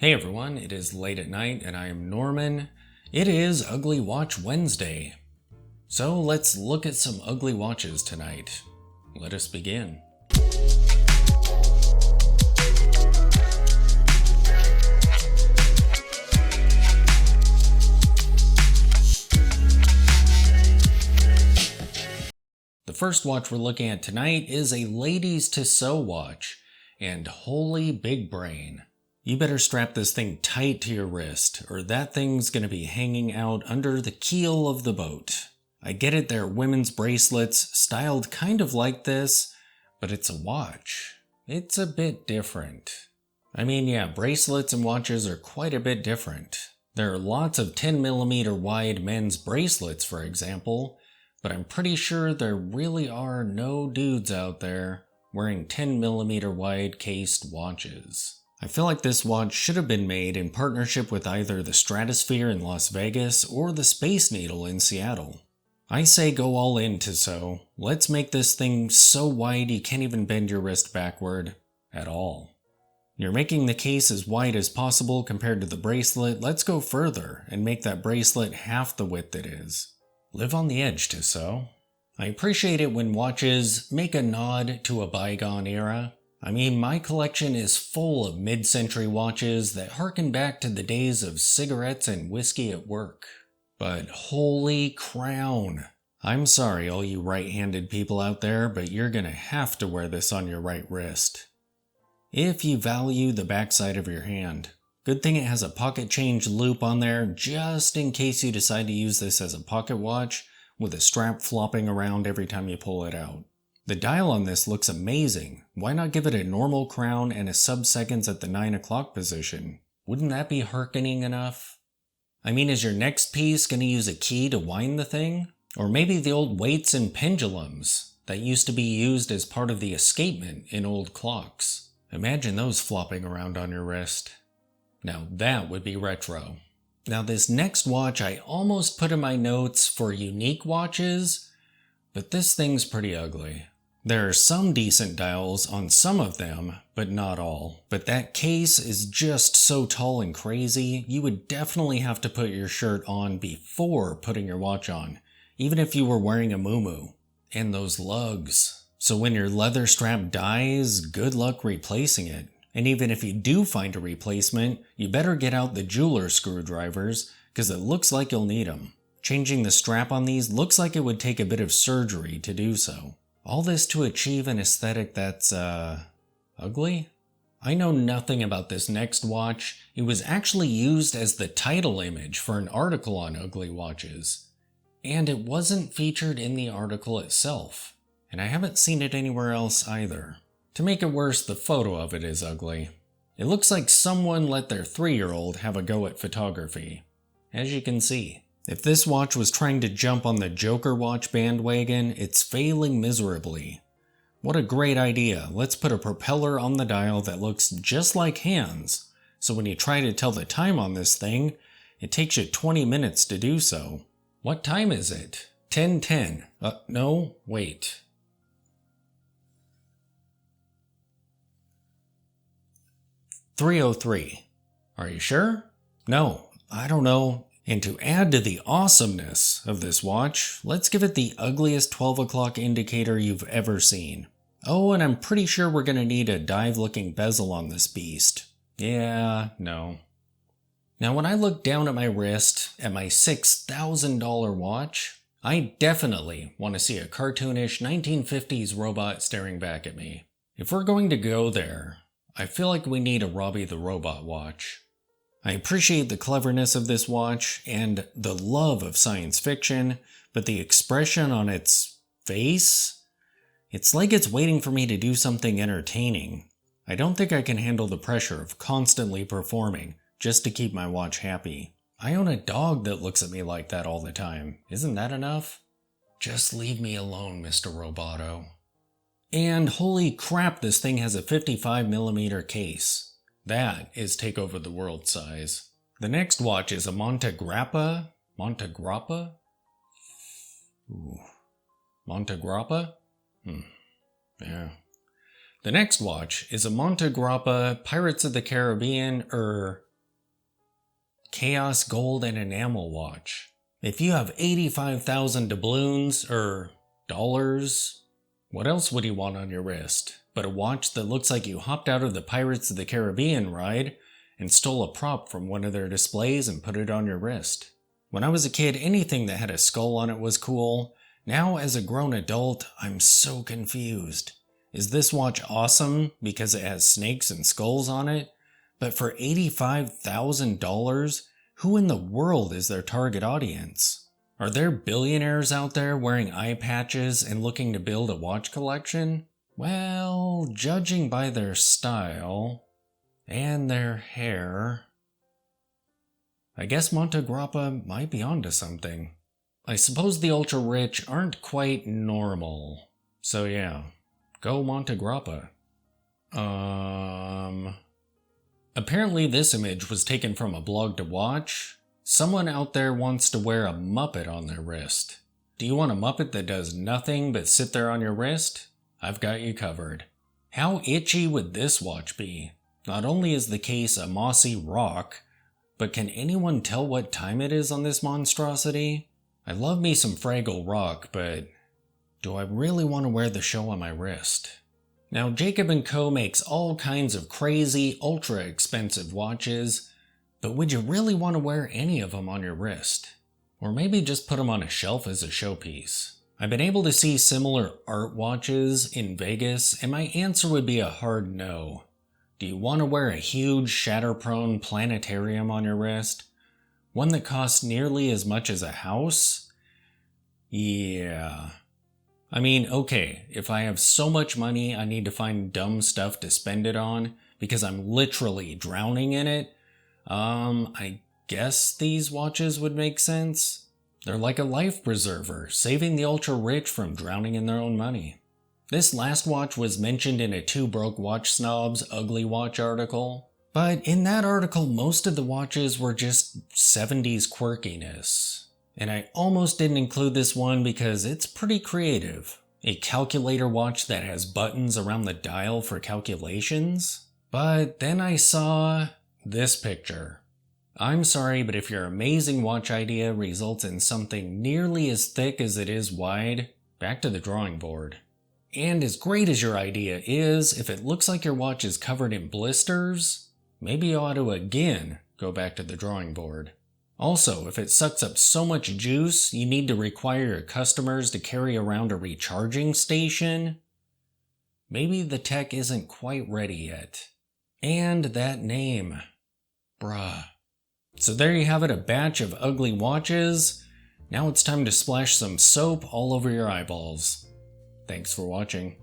Hey everyone, it is late at night and I am Norman. It is Ugly Watch Wednesday. So let's look at some ugly watches tonight. Let us begin. The first watch we're looking at tonight is a Ladies to Sew watch, and holy big brain. You better strap this thing tight to your wrist, or that thing's gonna be hanging out under the keel of the boat. I get it, they're women's bracelets, styled kind of like this, but it's a watch. It's a bit different. I mean, yeah, bracelets and watches are quite a bit different. There are lots of 10mm wide men's bracelets, for example, but I'm pretty sure there really are no dudes out there wearing 10mm wide cased watches. I feel like this watch should have been made in partnership with either the Stratosphere in Las Vegas or the Space Needle in Seattle. I say go all in, Tissot. Let's make this thing so wide you can't even bend your wrist backward at all. You're making the case as wide as possible compared to the bracelet. Let's go further and make that bracelet half the width it is. Live on the edge, Tissot. I appreciate it when watches make a nod to a bygone era. I mean, my collection is full of mid-century watches that harken back to the days of cigarettes and whiskey at work. But holy crown! I'm sorry all you right-handed people out there, but you're gonna have to wear this on your right wrist. If you value the backside of your hand. Good thing it has a pocket change loop on there just in case you decide to use this as a pocket watch with a strap flopping around every time you pull it out. The dial on this looks amazing. Why not give it a normal crown and a sub-seconds at the 9 o'clock position? Wouldn't that be hearkening enough? I mean, is your next piece going to use a key to wind the thing? Or maybe the old weights and pendulums that used to be used as part of the escapement in old clocks. Imagine those flopping around on your wrist. Now that would be retro. Now this next watch I almost put in my notes for unique watches, but this thing's pretty ugly. There are some decent dials on some of them, but not all. But that case is just so tall and crazy, you would definitely have to put your shirt on before putting your watch on, even if you were wearing a muumuu. And those lugs. So when your leather strap dies, good luck replacing it. And even if you do find a replacement, you better get out the jeweler screwdrivers, because it looks like you'll need them. Changing the strap on these looks like it would take a bit of surgery to do so. All this to achieve an aesthetic that's, ugly? I know nothing about this next watch. It was actually used as the title image for an article on ugly watches. And it wasn't featured in the article itself. And I haven't seen it anywhere else either. To make it worse, the photo of it is ugly. It looks like someone let their 3-year-old have a go at photography. As you can see. If this watch was trying to jump on the Joker watch bandwagon, it's failing miserably. What a great idea. Let's put a propeller on the dial that looks just like hands, so when you try to tell the time on this thing, it takes you 20 minutes to do so. What time is it? 10:10. No, wait. .303. Are you sure? No, I don't know. And to add to the awesomeness of this watch, let's give it the ugliest 12 o'clock indicator you've ever seen. Oh, and I'm pretty sure we're going to need a dive-looking bezel on this beast. Yeah, no. Now when I look down at my wrist, at my $6,000 watch, I definitely want to see a cartoonish 1950s robot staring back at me. If we're going to go there, I feel like we need a Robbie the Robot watch. I appreciate the cleverness of this watch and the love of science fiction, but the expression on its face? It's like it's waiting for me to do something entertaining. I don't think I can handle the pressure of constantly performing just to keep my watch happy. I own a dog that looks at me like that all the time. Isn't that enough? Just leave me alone, Mr. Roboto. And holy crap, this thing has a 55mm case. That is take over the world size. The next watch is a Montegrappa? Montegrappa? Ooh. Montegrappa? Yeah. The next watch is a Montegrappa Pirates of the Caribbean, Chaos Gold and Enamel watch. If you have 85,000 doubloons, dollars, what else would you want on your wrist but a watch that looks like you hopped out of the Pirates of the Caribbean ride and stole a prop from one of their displays and put it on your wrist? When I was a kid, anything that had a skull on it was cool. Now, as a grown adult, I'm so confused. Is this watch awesome because it has snakes and skulls on it? But for $85,000, who in the world is their target audience? Are there billionaires out there wearing eye patches and looking to build a watch collection? Well, judging by their style and their hair, I guess Monte Grappa might be onto something. I suppose the ultra-rich aren't quite normal. So yeah, go Monte Grappa. Apparently this image was taken from a blog to watch. Someone out there wants to wear a Muppet on their wrist. Do you want a Muppet that does nothing but sit there on your wrist? I've got you covered. How itchy would this watch be? Not only is the case a mossy rock, but can anyone tell what time it is on this monstrosity? I love me some Fraggle Rock, but do I really want to wear the show on my wrist? Now, Jacob & Co. makes all kinds of crazy, ultra expensive watches, but would you really want to wear any of them on your wrist? Or maybe just put them on a shelf as a showpiece? I've been able to see similar art watches in Vegas, and my answer would be a hard no. Do you want to wear a huge, shatter-prone planetarium on your wrist? One that costs nearly as much as a house? Yeah. I mean, okay, if I have so much money I need to find dumb stuff to spend it on because I'm literally drowning in it, I guess these watches would make sense. They're like a life preserver, saving the ultra-rich from drowning in their own money. This last watch was mentioned in a Two Broke Watch Snobs Ugly Watch article, but in that article most of the watches were just 70s quirkiness. And I almost didn't include this one because it's pretty creative. A calculator watch that has buttons around the dial for calculations. But then I saw this picture. I'm sorry, but if your amazing watch idea results in something nearly as thick as it is wide, back to the drawing board. And as great as your idea is, if it looks like your watch is covered in blisters, maybe you ought to again go back to the drawing board. Also, if it sucks up so much juice you need to require your customers to carry around a recharging station, maybe the tech isn't quite ready yet. And that name. Bruh. So there you have it, a batch of ugly watches. Now it's time to splash some soap all over your eyeballs. Thanks for watching.